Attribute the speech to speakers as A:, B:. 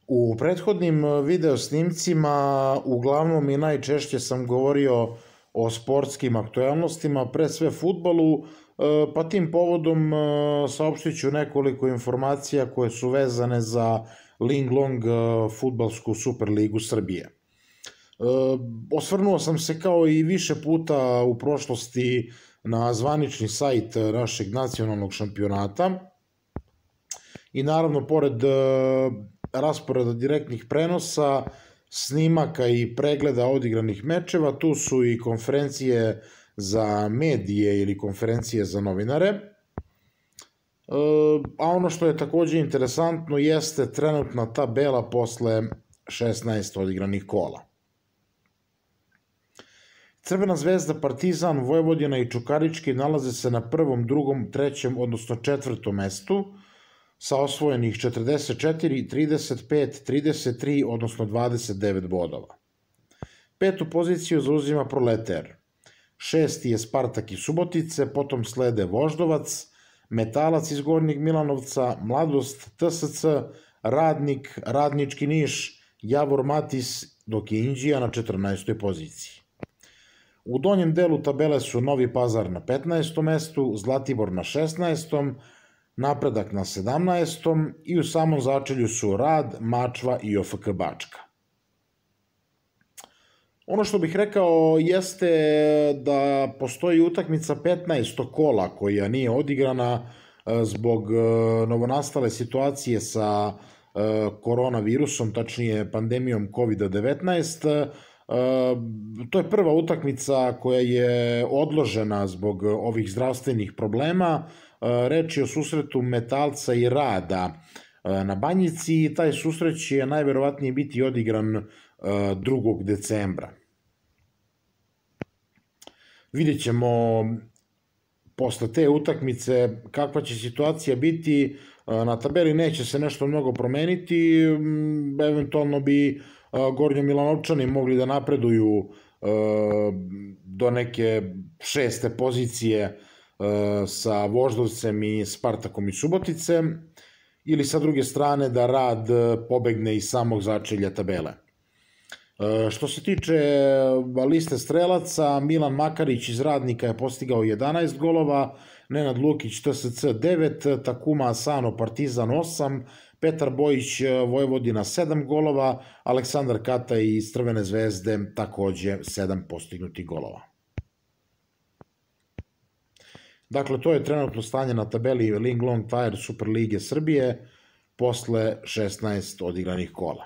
A: U prethodnim video snimcima uglavnom i najčešće sam govorio o sportskim aktuelnostima, pre sve fudbalu, pa tim povodom saopštit ću nekoliko informacija koje su vezane za Linglong fudbalsku Superligu Srbije. Osvrnuo sam se kao i više puta u prošlosti na zvanični sajt našeg nacionalnog šampionata i naravno pored rasporeda direktnih prenosa, snimaka i pregleda odigranih mečeva, tu su i konferencije za medije ili konferencije za novinare. A ono što je takođe interesantno jeste trenutna tabela posle 16 odigranih kola. Crvena zvezda, Partizan, Vojvodina i Čukarički nalaze se na prvom, drugom, trećem, odnosno četvrtom mestu, sa osvojenih 44, 35, 33, odnosno 29 bodova. Petu poziciju zauzima Proleter. Šesti je Spartak iz Subotice, potom slede Voždovac, Metalac iz Gornjeg Milanovca, Mladost, TSC, Radnik, Radnički Niš, Javor Matis, dok je Inđija na 14. poziciji. U donjem delu tabele su Novi Pazar na 15. mestu, Zlatibor na 16. Napredak na 17. i u samom začelju su Rad, Mačva i OFK Bačka. Ono što bih rekao jeste da postoji utakmica 15. kola koja nije odigrana zbog novonastale situacije sa koronavirusom, tačnije pandemijom COVID-19. To je prva utakmica koja je odložena zbog ovih zdravstvenih problema. Reč je o susretu Metalca i Rada na Banjici i taj susret će najverovatnije biti odigran 2. decembra. Vidjet ćemo posle te utakmice kakva će situacija biti. Na tabeli neće se nešto mnogo promeniti, eventualno bi Gornji Milanovčani mogli da napreduju do neke 6. pozicije sa Voždovcem i Spartakom iz Subotice, ili sa druge strane da Rad pobegne iz samog začelja tabele. Što se tiče liste strelaca, Milan Makarić iz Radnika je postigao 11 golova, Nenad Lukić TSC 9, Takuma Asano Partizan 8, Petar Bojić Vojvodina 7 golova, Aleksandar Kata iz Crvene zvezde takođe 7 postignutih golova. Dakle, to je trenutno stanje na tabeli Linglong Tire Superlige Srbije posle 16 odigranih kola.